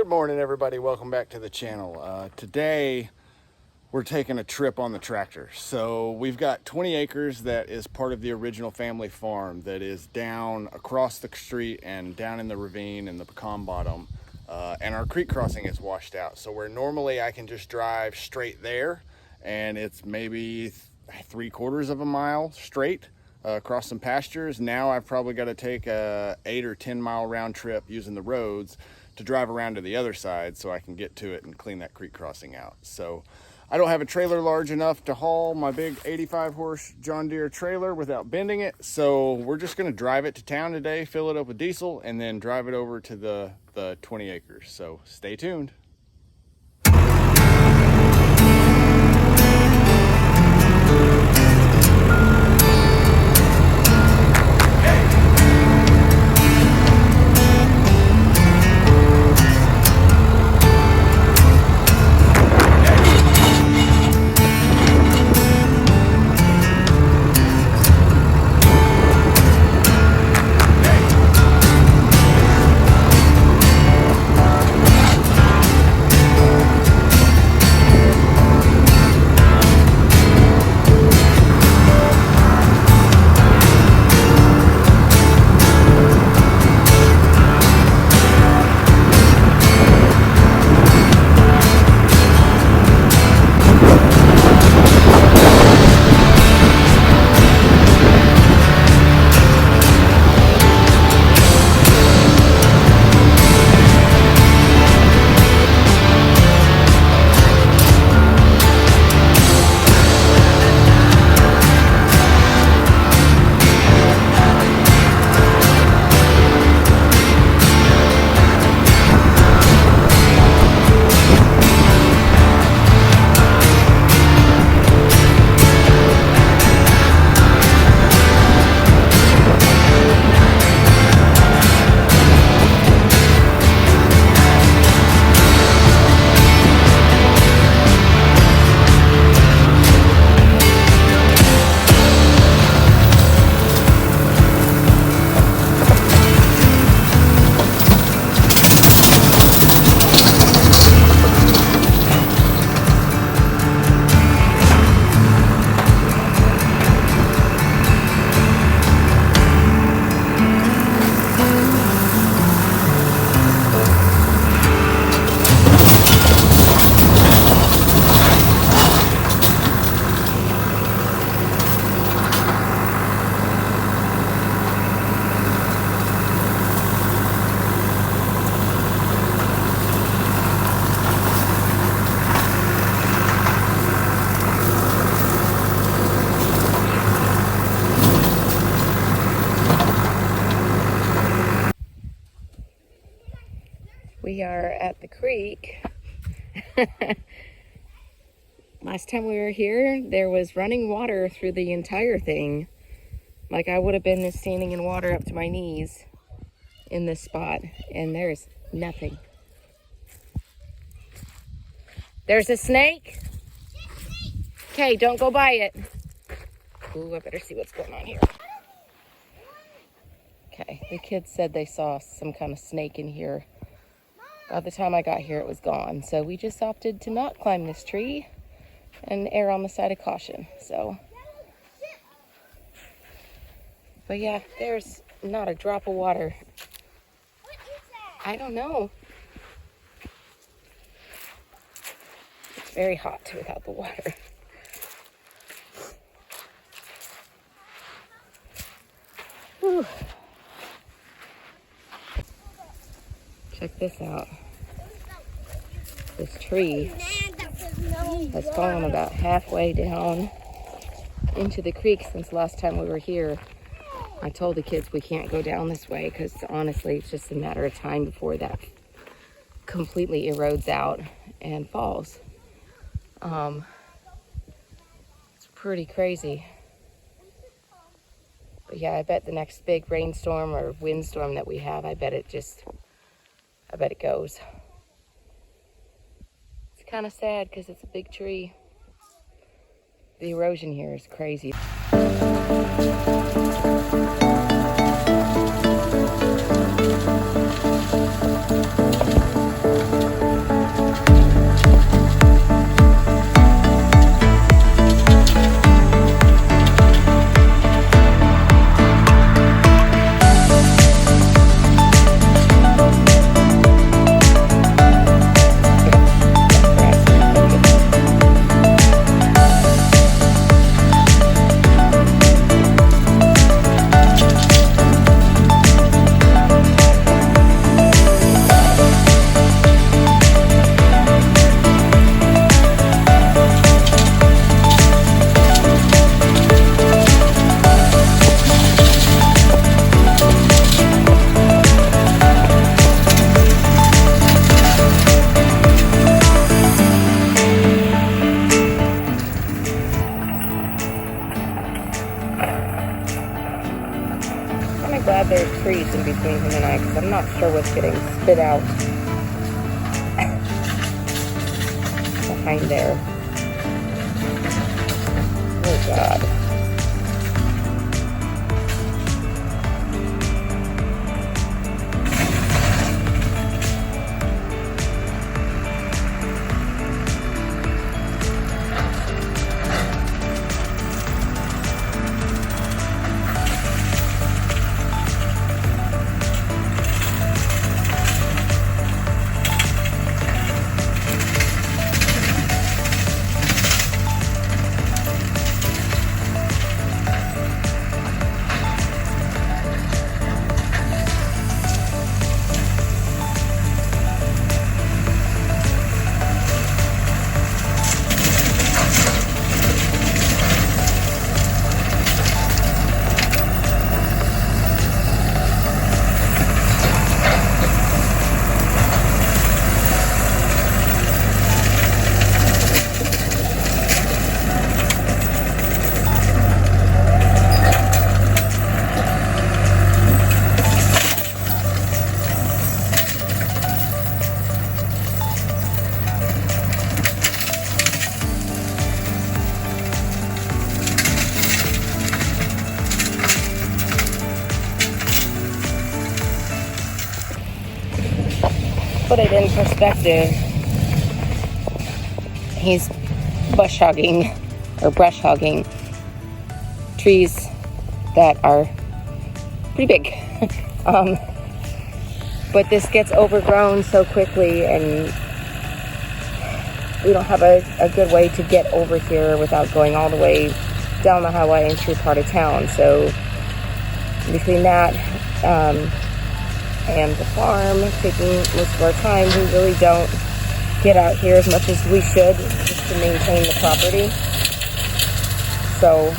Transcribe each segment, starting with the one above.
Good morning, everybody. Welcome back to the channel. Today we're taking a trip on the tractor. So we've got 20 acres that is part of the original family farm that is down across the street and down in the ravine in the pecan bottom. And our creek crossing is washed out. So where normally I can just drive straight there and it's maybe 3/4 of a mile straight across some pastures. Now I've probably got to take a 8 or 10 mile round trip using the roads to drive around to the other side so I can get to it and clean that creek crossing out. So I don't have a trailer large enough to haul my big 85 horse John Deere trailer without bending it. So we're just going to drive it to town today, fill it up with diesel, and then drive it over to the 20 acres. So stay tuned. We are at the creek. Last time we were here, there was running water through the entire thing. Like I would have been standing in water up to my knees in this spot, and there's nothing. There's a snake. Okay, don't go by it. Ooh, I better see what's going on here. Okay, the kids said they saw some kind of snake in here. By the time I got here, it was gone. So we just opted to not climb this tree and err on the side of caution. So, but yeah, there's not a drop of water. What is that? I don't know. It's very hot without the water. Whew. Check this out. This tree has fallen about halfway down into the creek since last time we were here. I told the kids we can't go down this way because honestly it's just a matter of time before that completely erodes out and falls. It's pretty crazy. But yeah, I bet the next big rainstorm or windstorm that we have, I bet it goes. It's kind of sad because it's a big tree. The erosion here is crazy. that because I'm not sure what's getting spit out behind there. Oh God. Put it in perspective, he's brush hogging trees that are pretty big. But this gets overgrown so quickly, and we don't have a good way to get over here without going all the way down the highway into a part of town. So between that and the farm taking most of our time, we really don't get out here as much as we should just to maintain the property. So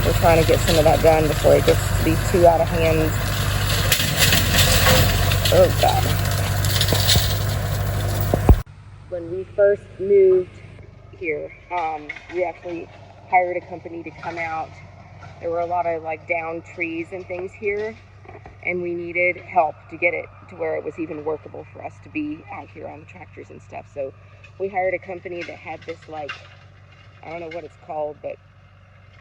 we're trying to get some of that done before it gets to be too out of hand. Oh God. When we first moved here, we actually hired a company to come out. There were a lot of like down trees and things here, and we needed help to get it to where it was even workable for us to be out here on the tractors and stuff. So we hired a company that had this, like, I don't know what it's called, but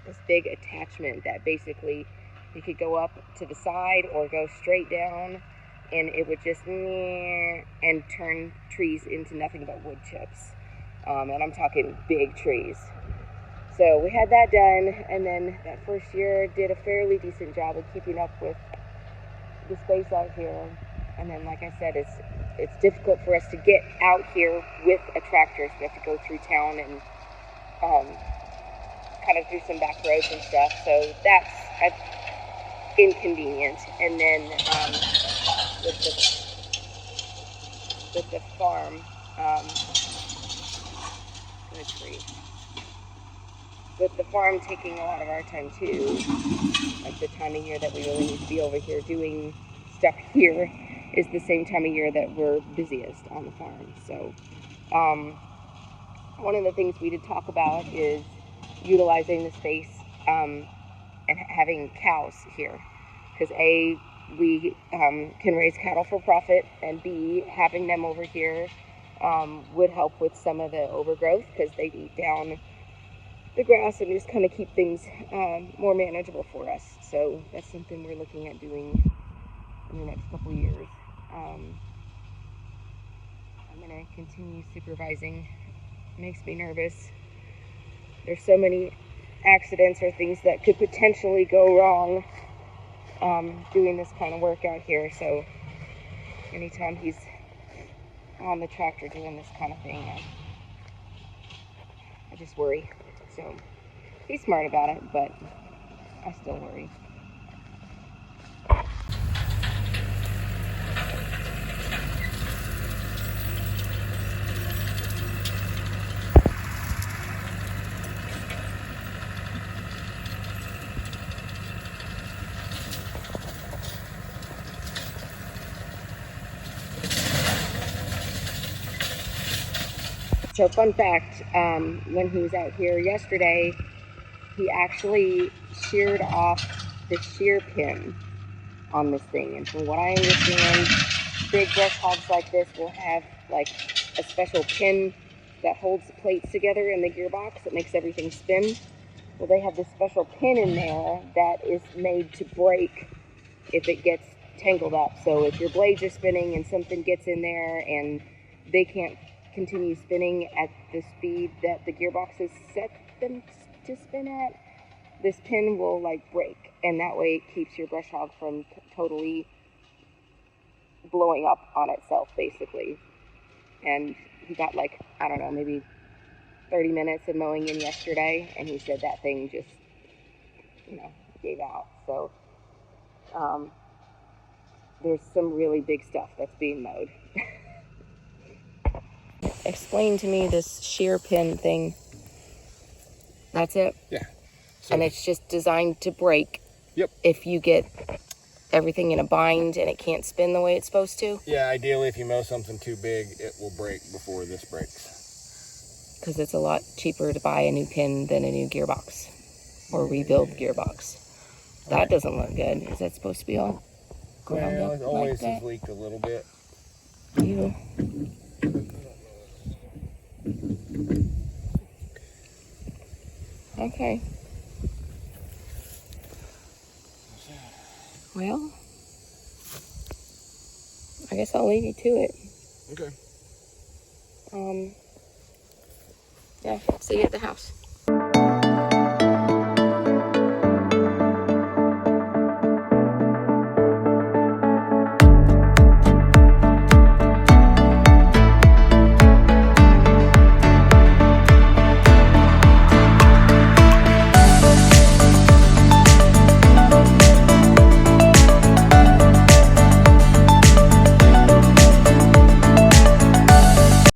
this big attachment that basically you could go up to the side or go straight down, and it would just and turn trees into nothing but wood chips. And I'm talking big trees. So we had that done, and then that first year did a fairly decent job of keeping up with the space out here. And then, like I said, it's difficult for us to get out here with a tractor, so we have to go through town and kind of through some back roads and stuff. So that's inconvenient. And then with the farm, good tree. With the farm taking a lot of our time too, like the time of year that we really need to be over here doing stuff here is the same time of year that we're busiest on the farm. So one of the things we did talk about is utilizing the space and having cows here, because A, we can raise cattle for profit, and B, having them over here would help with some of the overgrowth, because they eat down the grass and just kind of keep things more manageable for us. So that's something we're looking at doing in the next couple years. I'm going to continue supervising. It makes me nervous. There's so many accidents or things that could potentially go wrong doing this kind of work out here. So anytime he's on the tractor doing this kind of thing, I just worry. So he's smart about it, but I still worry. So fun fact, when he was out here yesterday, he actually sheared off the shear pin on this thing. And from what I understand, big brush hogs like this will have like a special pin that holds the plates together in the gearbox that makes everything spin. Well, they have this special pin in there that is made to break if it gets tangled up. So if your blades are spinning and something gets in there and they can't continue spinning at the speed that the gearbox has set them to spin at, this pin will like break, and that way it keeps your brush hog from totally blowing up on itself, basically. And he got like, I don't know, maybe 30 minutes of mowing in yesterday, and he said that thing just, gave out. So there's some really big stuff that's being mowed. Explain to me this shear pin thing. That's it? Yeah. And it's just designed to break. Yep. If you get everything in a bind and it can't spin the way it's supposed to. Yeah, ideally if you mow something too big, it will break before this breaks. Because it's a lot cheaper to buy a new pin than a new gearbox. Or rebuild gearbox. That doesn't look good. Is that supposed to be all ground up It always like that? has leaked a little bit. You. Okay. Well, I guess I'll leave you to it. Okay. Yeah, see you at the house.